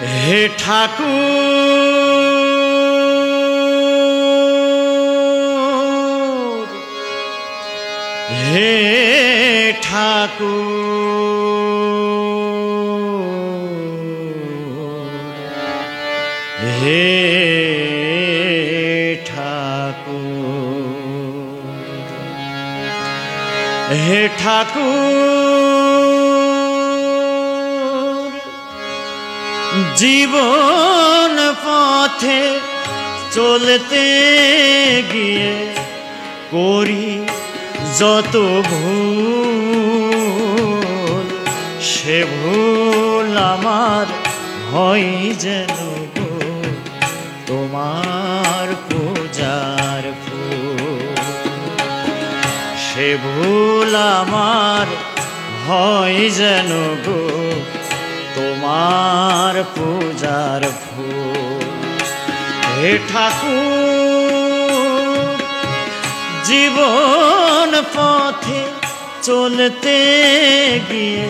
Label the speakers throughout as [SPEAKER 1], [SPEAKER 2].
[SPEAKER 1] হে ঠাকুর, হে ঠাকুর, হে ঠাকুর, হে ঠাকুর, জীবন পথে চলতে গিয়ে করি যত ভুল, সে ভুল আমার হয় যেন তোমার পূজার ফুল, সে ভুল আমার হয় যেন গো তোমার পূজার ফুল। হে ঠাকুর, জীবন পথে চলতে গিয়ে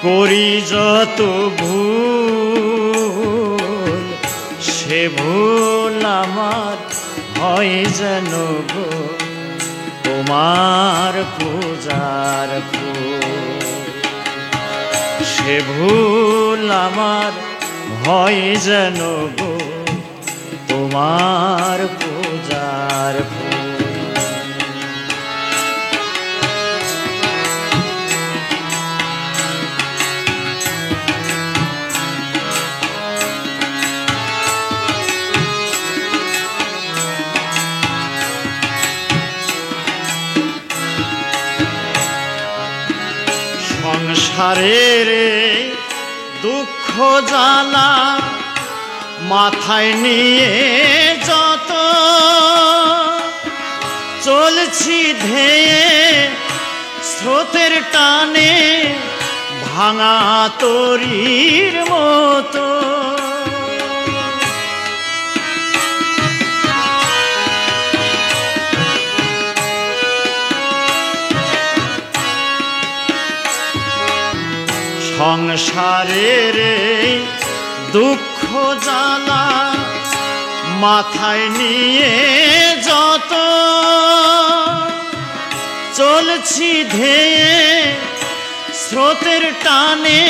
[SPEAKER 1] করি যত ভুল, সে ভুল আমার হয় যেন গো তোমার পূজার ফুল, সে ভুল আমার হয় যেন গো তোমার পূজার ফুল। সংসারের দুঃখ জ্বালা মাথায় নিয়ে যত চলছি ধেয়ে স্রোতের টানে ভাঙা তরীর মতো, সংসারের দুঃখ জ্বালা মাথায় নিয়ে যত চলছি ধেয়ে স্রোতের টানে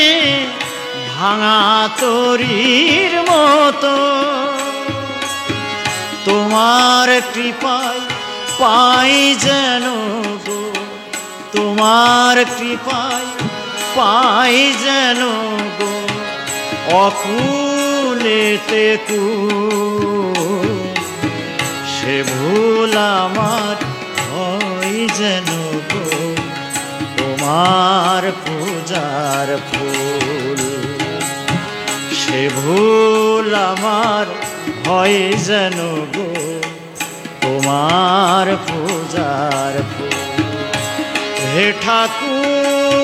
[SPEAKER 1] ভাঙা তরীর মতো, তোমার কৃপায় পাই যেন গো, তোমার কৃপায় পাই যেন গো অকুলেতে কুল, সে ভুল আমার হয় যেন গো তোমার পূজার ফুল, সে ভুল আমার হয় যেন গো তোমার পূজার ফুল। হে ঠাকুর,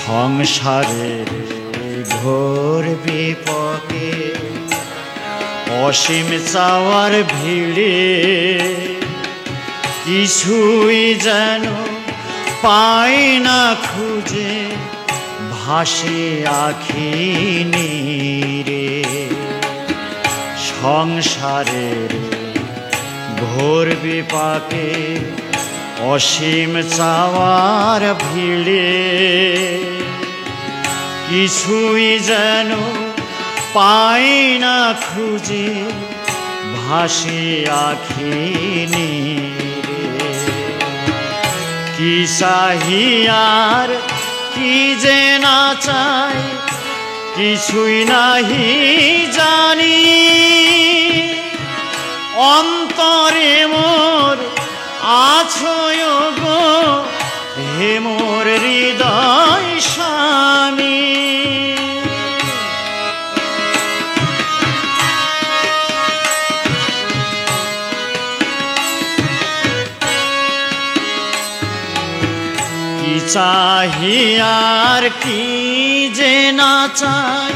[SPEAKER 1] সংসারের ঘোর বিপকে অসীম চাওয়ার ভিড়ে কিছুই যেন পাই না খুঁজে ভাসে আখি নীরে, সংসারের ঘোর বিপাকে অসীম চাওয়ার ভিড়ে কিছুই যেন পাই না খুঁজে ভাসে আখি নীরে, কি চাহিয়ার কি যে না চাই কিছুই নাহি জানি, অন্তরে মোর আছো গো হে মোর হৃদয় স্বামী, চাহিয়ার কি যে না চাই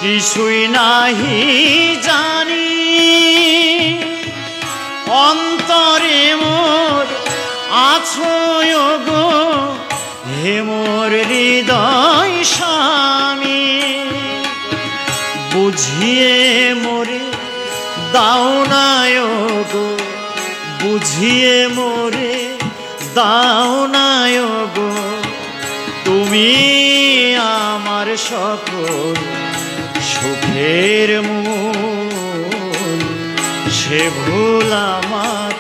[SPEAKER 1] কিছুই নাহি জানি, অন্তরে মোর আছো গো হে মোর হৃদয় স্বামী। বুঝিয়ে মোরে দাও না গো, বুঝিয়ে মোরে দাও না গো, তুমি আমার সকল সুখের মূল। সে ভুল আমার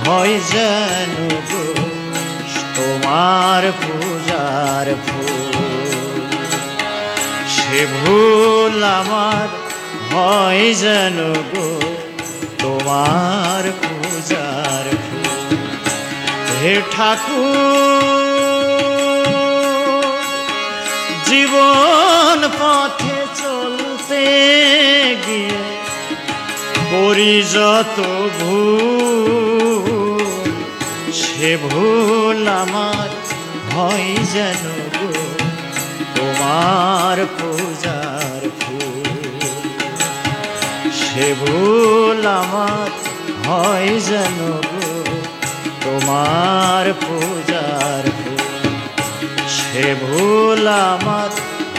[SPEAKER 1] হয় যেন গো তোমার পূজার ফুল। সে ভুল আমার হয় যেন গো তোমার পূজার ফুল। হে ঠাকুর, জীবন পথে চলতে গিয়ে করি যত ভুল, সে ভুল আমার হয় যেন গো তোমার পূজার ফুল। সে ভুল আমার হয় যেন গো তোমার পূজার ফুল। সে ভুল আমার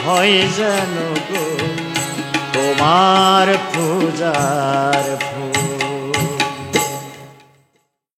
[SPEAKER 1] হয় যেন গো তোমার পূজার ফুল।